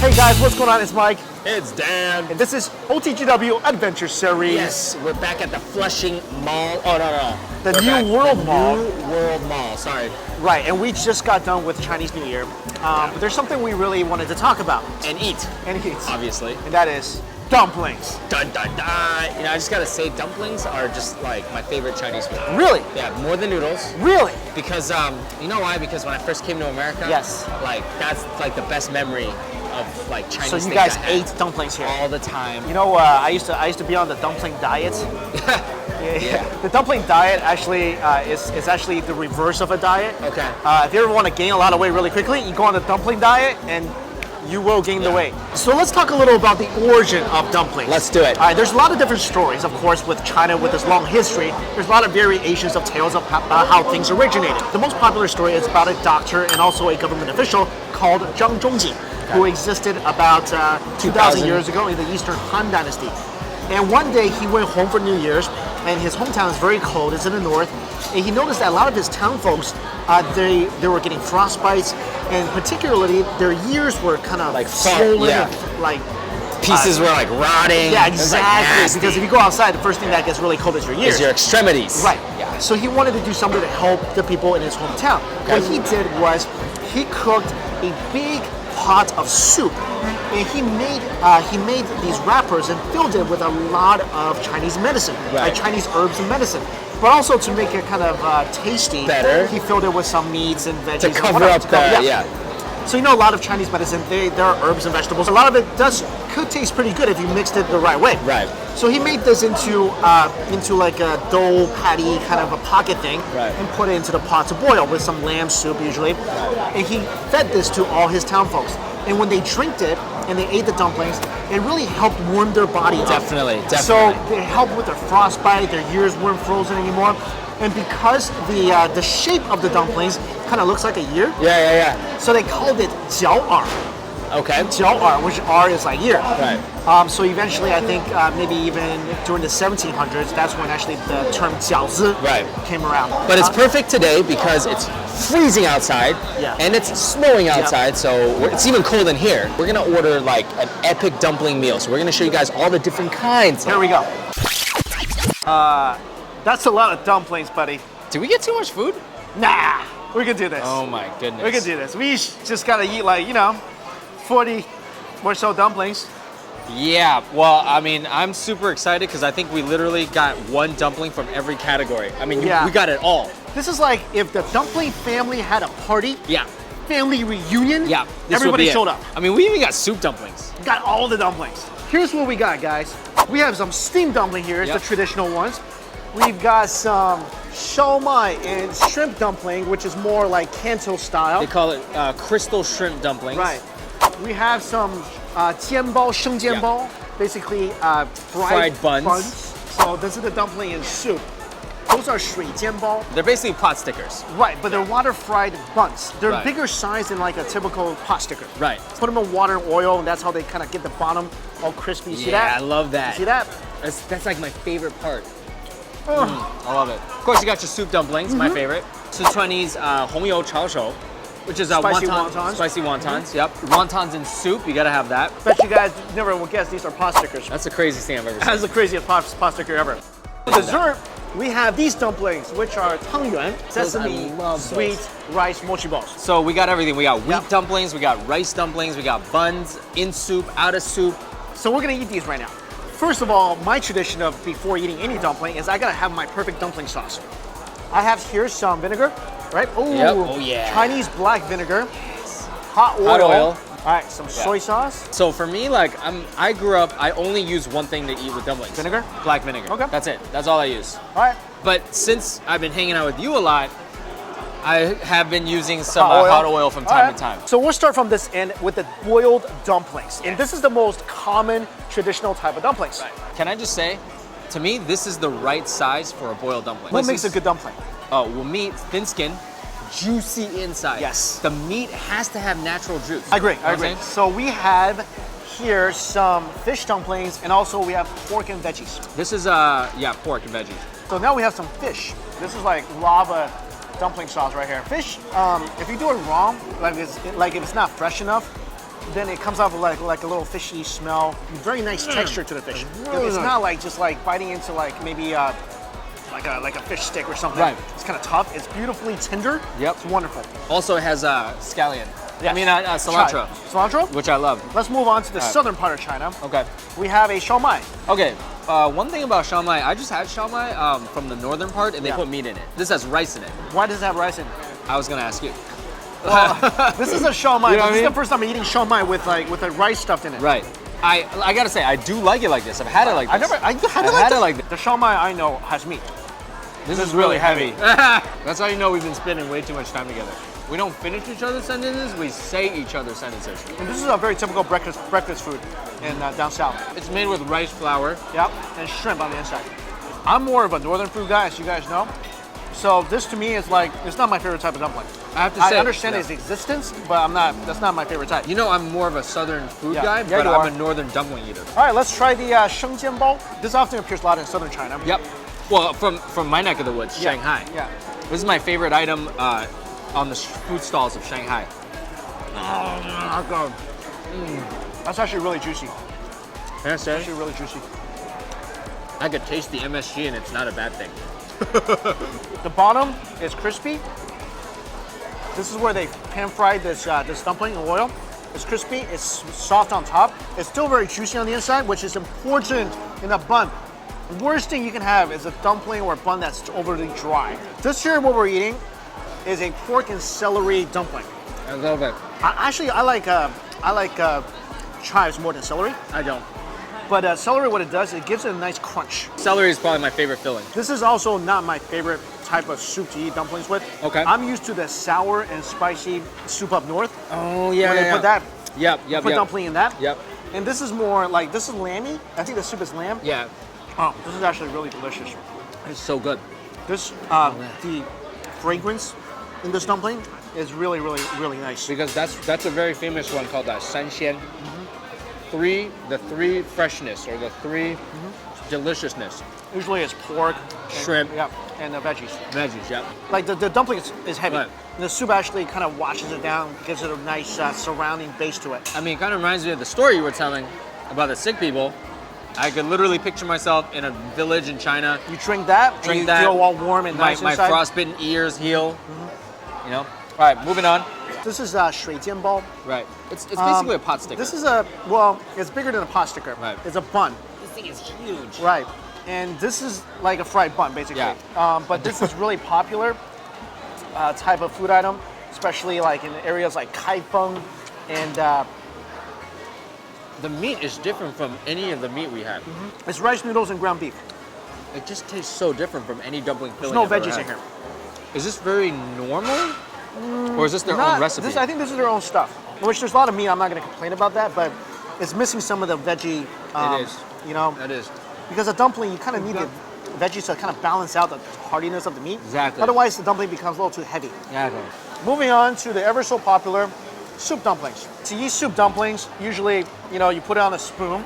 Hey guys, what's going on? It's Mike. It's Dan. And this is OTGW Adventure Series. Yes, we're back at the Flushing Mall. Oh, no. The New World Mall. New World Mall, sorry. Right, and we just got done with Chinese New Year. But there's something we really wanted to talk about. And eat. Obviously. And that is dumplings. Dun, dun, dun. You know, I just gotta say, dumplings are just like my favorite Chinese food. Really? Yeah, more than noodles. Really? Because, you know why? Because when I first came to America, yes, like that's like the best memory of like Chinese. So you guys ate dumplings here all the time. You know, I used to be on the dumpling diet. Yeah. The dumpling diet actually is actually the reverse of a diet. Okay. If you ever want to gain a lot of weight really quickly, you go on the dumpling diet and you will gain the weight. So let's talk a little about the origin of dumplings. Let's do it. All right, there's a lot of different stories, of course, with China, with this long history. There's a lot of variations of tales of how things originated. The most popular story is about a doctor and also a government official called Zhang Zhongji, who existed about 2,000 years ago in the Eastern Han Dynasty. And one day he went home for New Year's, and his hometown is very cold, it's in the north, and he noticed that a lot of his town folks, they were getting frostbites, and particularly their ears were kind of like swollen, like pieces were like rotting. Yeah, exactly. Because if you go outside, the first thing that gets really cold is your ears. Is your extremities. Right. Yeah. So he wanted to do something to help the people in his hometown. Okay. What he did was he cooked a big pot of soup, and he made these wrappers and filled it with a lot of Chinese medicine, like Chinese herbs and medicine. But also to make it kind of tasty, better, he filled it with some meats and veggies to cover up the So you know, a lot of Chinese medicine, there are herbs and vegetables. A lot of it could taste pretty good if you mixed it the right way. Right. So he made this into like a dough patty kind of a pocket thing, and put it into the pot to boil with some lamb soup usually. And he fed this to all his town folks. And when they drank it and they ate the dumplings, it really helped warm their body up. Definitely. So it helped with their frostbite, their ears weren't frozen anymore. And because the shape of the dumplings kind of looks like a ear, so they called it jiao er. Okay. Jiao er, which R is like ear. Right. So eventually, I think maybe even during the 1700s, that's when actually the term jiaozi came around. But it's perfect today because it's freezing outside and it's snowing outside, so it's even cold in here. We're gonna order like an epic dumpling meal. So we're gonna show you guys all the different kinds. Here we go. That's a lot of dumplings, buddy. Did we get too much food? Nah, we can do this. Oh my goodness. We can do this. We just gotta eat like, 40 or so dumplings. Yeah, well, I mean, I'm super excited because I think we literally got one dumpling from every category. I mean, we got it all. This is like if the dumpling family had a party. Yeah. Family reunion. Yeah. Everybody showed up. I mean, we even got soup dumplings. Got all the dumplings. Here's what we got, guys. We have some steamed dumpling here. It's the traditional ones. We've got some shawmai and shrimp dumpling, which is more like Canto style. They call it crystal shrimp dumplings. Right. We have some jianbao, sheng jianbao, basically fried buns. So this is the dumpling in soup. Those are shui jianbao. They're basically pot stickers. Right, but they're water fried buns. They're bigger size than like a typical pot sticker. Right. Put them in water and oil, and that's how they kind of get the bottom all crispy. You see that? Yeah, I love that. You see that? That's like my favorite part. I love it. Of course, you got your soup dumplings, my favorite. Sichuanese hongyou chaoshou, which is spicy wontons. Spicy wontons, yep. Wontons in soup, you gotta have that. Bet you guys never will guess these are pot stickers. That's the craziest thing I've ever seen. That's the craziest pot sticker ever. For dessert, we have these dumplings, which are tangyuan, sesame, sweet rice mochi balls. So we got everything. We got wheat dumplings, we got rice dumplings, we got buns, in soup, out of soup. So we're gonna eat these right now. First of all, my tradition of before eating any dumpling is I gotta have my perfect dumpling sauce. I have here some vinegar, right? Ooh, oh yeah. Chinese black vinegar, hot oil. All right, some soy sauce. So for me, like I grew up, I only use one thing to eat with dumplings. Vinegar? Black vinegar. Okay. That's it. That's all I use. All right. But since I've been hanging out with you a lot, I have been using some hot oil from time to time. So we'll start from this end with the boiled dumplings. And this is the most common traditional type of dumplings. Right. Can I just say, to me, this is the right size for a boiled dumpling. What makes a good dumpling? Oh, well, meat, thin skin, juicy inside. Yes. The meat has to have natural juice. I agree, I agree. So we have here some fish dumplings, and also we have pork and veggies. This is, pork and veggies. So now we have some fish. This is like lava dumpling sauce right here. Fish, if you do it wrong, like if it's not fresh enough, then it comes off with like a little fishy smell. Very nice texture to the fish. Really It's nice. not like just like biting into like maybe like a fish stick or something. Right. It's kind of tough. It's beautifully tender. Yep. It's wonderful. Also, it has scallion. Yes. I mean, cilantro. Cilantro? Which I love. Let's move on to the Alright. southern part of China. Okay. We have a shao mai. Okay. One thing about shao mai, I just had shao mai from the northern part, and they Yeah. put meat in it. This has rice in it. Why does it have rice in it? I was gonna ask you. Well, this is a shao mai. You know but what this I is mean? the first time I'm eating shao mai with the rice stuffed in it. Right. I gotta say, I do like it like this. I've had it like this. I had I've it like had this. it like this. The shao mai I know has meat. This is really heavy. That's how you know we've been spending way too much time together. We don't finish each other's sentences, we say each other's sentences. And this is a very typical breakfast food in down south. It's made with rice flour. Yep, and shrimp on the inside. I'm more of a northern food guy, as you guys know. So this to me is like, it's not my favorite type of dumpling. I have to say, I understand its existence, but that's not my favorite type. You know, I'm more of a southern food Yeah. guy, Yeah, but you I'm are. a northern dumpling eater. All right, let's try the shengjianbao. This often appears a lot in southern China. Yep. Well, from my neck of the woods, Yeah. Shanghai. Yeah. This is my favorite item on the food stalls of Shanghai. Oh, God. That's actually really juicy. Can I say? Actually really juicy. I could taste the MSG and it's not a bad thing. The bottom is crispy. This is where they pan fried this dumpling in oil. It's crispy, it's soft on top. It's still very juicy on the inside, which is important in a bun. The worst thing you can have is a dumpling or a bun that's overly dry. This here, what we're eating, is a pork and celery dumpling. I love it. I like chives more than celery. I don't. But celery, what it does, it gives it a nice crunch. Celery is probably my favorite filling. This is also not my favorite type of soup to eat dumplings with. Okay. I'm used to the sour and spicy soup up north. Oh yeah. Where they put that, Yep. put dumpling in that. Yep. And this is more like, this is lamby. I think the soup is lamb. Yeah. Oh, this is actually really delicious. It's so good. This, the fragrance in this dumpling is really, really, really nice. Because that's a very famous one called sanxian. The three freshness or the three deliciousness. Usually it's pork, Shrimp. and the veggies. Veggies, yep. Like the dumpling is heavy. Right. And the soup actually kind of washes it down, gives it a nice surrounding base to it. I mean, it kind of reminds me of the story you were telling about the sick people. I could literally picture myself in a village in China. You drink that, and you feel all warm and nice my inside. frostbitten ears heal. You know? All right, moving on. This is shuijianbao. Right. It's basically a pot sticker. This is it's bigger than a pot sticker. Right. It's a bun. This thing is huge. Right. And this is like a fried bun, basically. Yeah. But this is really popular type of food item, especially like in areas like Kaifeng and The meat is different from any of the meat we had. it's rice noodles and ground beef. It just tastes so different from any dumpling There's filling no I've ever veggies had. in here. Is this very normal? Or is this their own recipe? I think this is their own stuff. Which there's a lot of meat. I'm not going to complain about that, but it's missing some of the veggie. It is. You know, That is. because a dumpling, you kind of need the veggies to kind of balance out the hardiness of the meat. Exactly. Otherwise, the dumpling becomes a little too heavy. Yeah, I know. Moving on to the ever so popular soup dumplings. To eat soup dumplings, usually, you put it on a spoon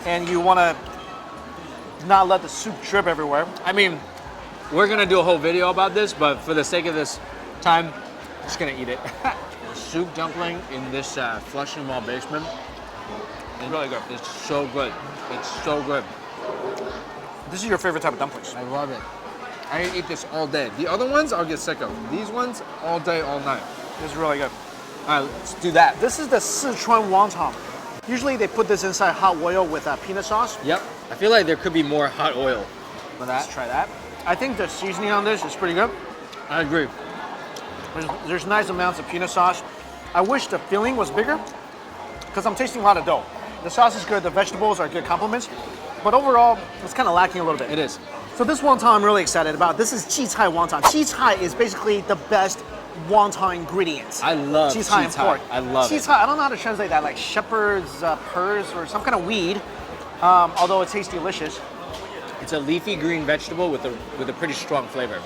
and you want to not let the soup drip everywhere. I mean, we're gonna do a whole video about this, but for the sake of this time, I'm just gonna eat it. Soup dumpling in this Flushing Mall basement. It's really good. It's so good. It's so good. This is your favorite type of dumplings. I love it. I can eat this all day. The other ones I'll get sick of. These ones, all day, all night. This is really good. All right, let's do that. This is the Sichuan wonton. Usually they put this inside hot oil with peanut sauce. Yep. I feel like there could be more hot oil for Let's that. try that. I think the seasoning on this is pretty good. I agree. There's nice amounts of peanut sauce. I wish the filling was bigger because I'm tasting a lot of dough. The sauce is good, the vegetables are good complements, but overall, it's kind of lacking a little bit. It is. So this wonton I'm really excited about. This is chi cai wonton. Chi cai is basically the best wonton ingredient. I love chi cai and chi-cai. pork. I love chi it. cai, I don't know how to translate that, like shepherd's purse or some kind of weed, although it tastes delicious. It's a leafy green vegetable with a pretty strong flavor.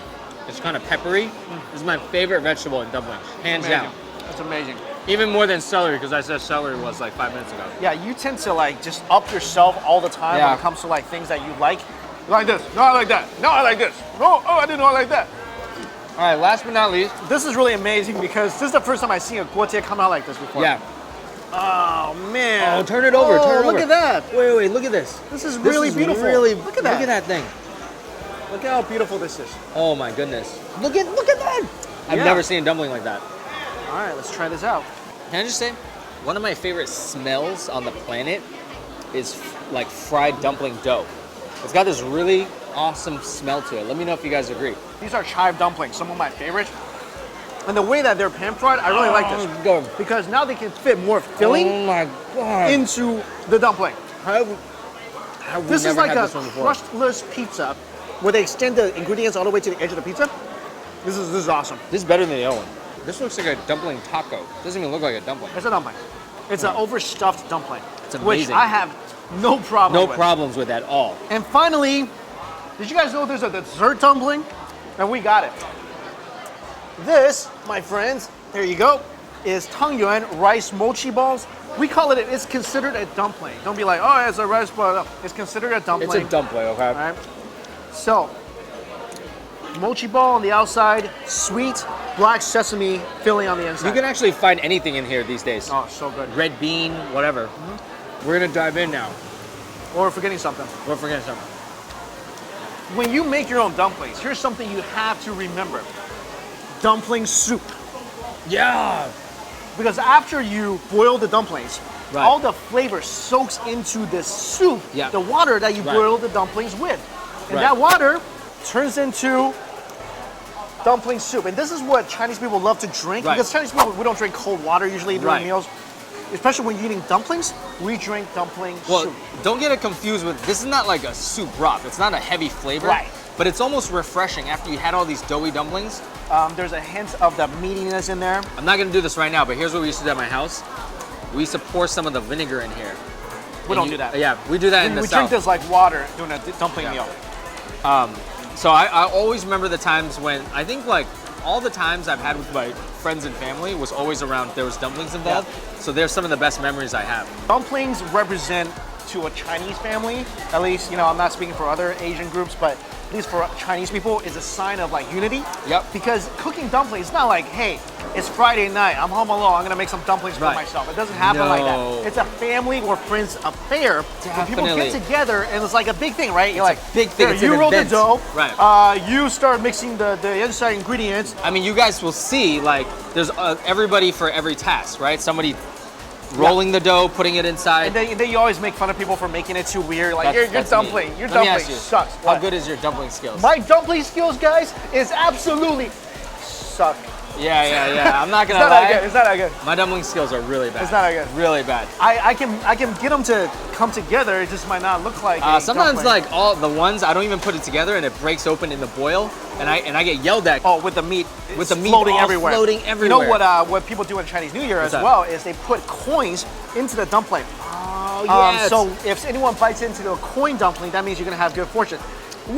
It's kind of peppery. This is my favorite vegetable in dumplings, hands down. It's amazing. Even more than celery, because I said celery was like 5 minutes ago. Yeah, you tend to like just up yourself all the time when Yeah. it comes to like things that you like. Like this. No, I like that. No, I like this. No, I didn't know I like that. All right, last but not least. This is really amazing because this is the first time I've seen a guotie come out like this before. Yeah. Oh man. Oh, turn it over. Turn it over. Look at that. Wait. Look at this. This is really beautiful. Really, look at that. Look at that thing. Look at how beautiful this is. Oh my goodness. Look at that. I've never seen a dumpling like that. All right, let's try this out. Can I just say, one of my favorite smells on the planet is like fried dumpling dough. It's got this really awesome smell to it. Let me know if you guys agree. These are chive dumplings, some of my favorites. And the way that they're pan fried, I really like this. Go. Because now they can fit more filling into the dumpling. This is like a crustless pizza where they extend the ingredients all the way to the edge of the pizza. This is awesome. This is better than the other one. This looks like a dumpling taco. Doesn't even look like a dumpling. It's a dumpling. It's an overstuffed dumpling. It's amazing. Which I have no problem with. No problems with at all. And finally, did you guys know there's a dessert dumpling? And we got it. This, my friends, there you go, is tangyuan rice mochi balls. We call it, it's considered a dumpling. Don't be like, oh, it's a rice ball. No, it's considered a dumpling. It's a dumpling, okay? All right. So, mochi ball on the outside, sweet black sesame filling on the inside. You can actually find anything in here these days. Oh, so good. Red bean, whatever. We're gonna dive in now. Or we're forgetting something. We're forgetting something. When you make your own dumplings, here's something you have to remember. Dumpling soup. Yeah. Because after you boil the dumplings, right, all the flavor soaks into this soup, the water that you boil the dumplings with. And that water turns into dumpling soup. And this is what Chinese people love to drink. Because Chinese people, we don't drink cold water usually during meals. Especially when you're eating dumplings, we drink dumpling soup. Well, don't get it confused with, this is not like a soup broth. It's not a heavy flavor. Right. But it's almost refreshing after you had all these doughy dumplings. There's a hint of the meatiness in there. I'm not gonna do this right now, but here's what we used to do at my house. We used to pour some of the vinegar in here. We don't do that. Yeah, we do that in the We South. drink this like water during a dumpling meal. So I always remember the times when, I think like all the times I've had with my friends and family was always around, there was dumplings involved. So they're some of the best memories I have. Dumplings represent, to a Chinese family, at least, you know, I'm not speaking for other Asian groups, but at least for Chinese people, is a sign of like unity. Yep. Because cooking dumplings, it's not like, hey, it's Friday night, I'm home alone, I'm gonna make some dumplings for myself. It doesn't happen like that. It's a family or friends affair. When people get together, and it's like a big thing, right? You're like, a big thing. You roll the dough, right? You start mixing the inside ingredients. I mean, you guys will see, like, there's everybody for every task, right? Somebody rolling the dough, putting it inside. And then you always make fun of people for making it too weird. Like, your dumpling sucks. How good is your dumpling skills? My dumpling skills, guys, is absolutely suck. Yeah. I'm not gonna lie. It's not that good. My dumpling skills are really bad. It's not that good. Really bad. I can get them to come together. It just might not look like. Sometimes like all the ones I don't even put it together and it breaks open in the boil, and I get yelled at. Oh, with the meat. With the meat floating everywhere. Floating everywhere. You know what people do in Chinese New Year as well is they put coins into the dumpling. Oh yes. So if anyone bites into a coin dumpling, that means you're gonna have good fortune.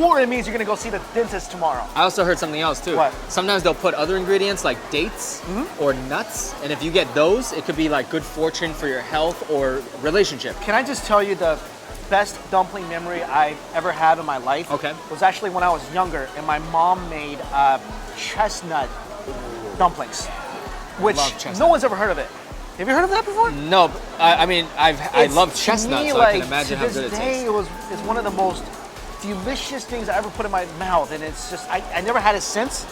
Or it means you're gonna go see the dentist tomorrow. I also heard something else too. What? Sometimes they'll put other ingredients like dates or nuts, and if you get those, it could be like good fortune for your health or relationship. Can I just tell you the best dumpling memory I ever had in my life? Okay. Was actually when I was younger, and my mom made chestnut dumplings, which no one's ever heard of it. Have you heard of that before? No, I mean I love chestnuts, so I can imagine how good it tastes. It's one of the most delicious things I ever put in my mouth, and it's just I never had it since,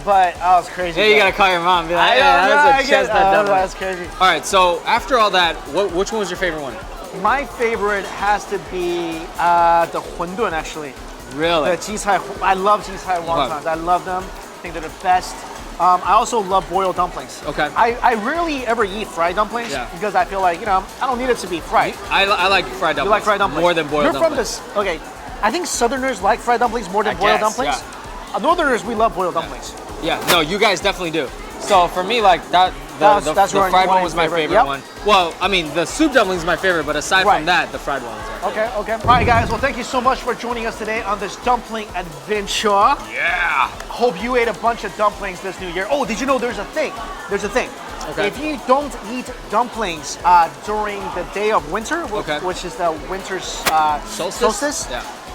but oh, it's crazy. Yeah, you gotta call your mom and be like, that's a chestnut dumpling. That's crazy. All right, so after all that, which one was your favorite one? My favorite has to be the huandun, actually. Really? The jicai. I love jicai wontons. I love them. I think they're the best. I also love boiled dumplings. Okay. I rarely ever eat fried dumplings because I feel like, you know, I don't need it to be fried. I like fried dumplings. You like fried dumplings? More than boiled dumplings. You're from this, okay. I think Southerners like fried dumplings more than boiled dumplings. Yeah. Northerners, we love boiled dumplings. Yeah, no, you guys definitely do. So for me, like the fried one was my favorite one. Well, I mean, the soup dumpling is my favorite, but aside from that, the fried one is my favorite. Okay. All right, guys. Well, thank you so much for joining us today on this dumpling adventure. Yeah. Hope you ate a bunch of dumplings this new year. Oh, did you know there's a thing? There's a thing. Okay. If you don't eat dumplings during the day of winter, which is the winter's solstice,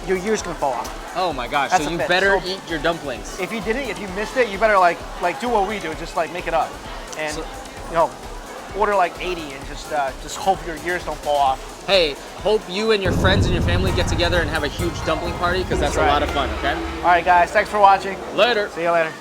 your year's gonna fall off. Oh my gosh! So you better eat your dumplings. If you didn't, if you missed it, you better like do what we do, just like make it up, and you know, order like 80 and just hope your ears don't fall off. Hey, hope you and your friends and your family get together and have a huge dumpling party because that's That's right. a lot of fun, okay? All right, guys, thanks for watching. Later. See you later.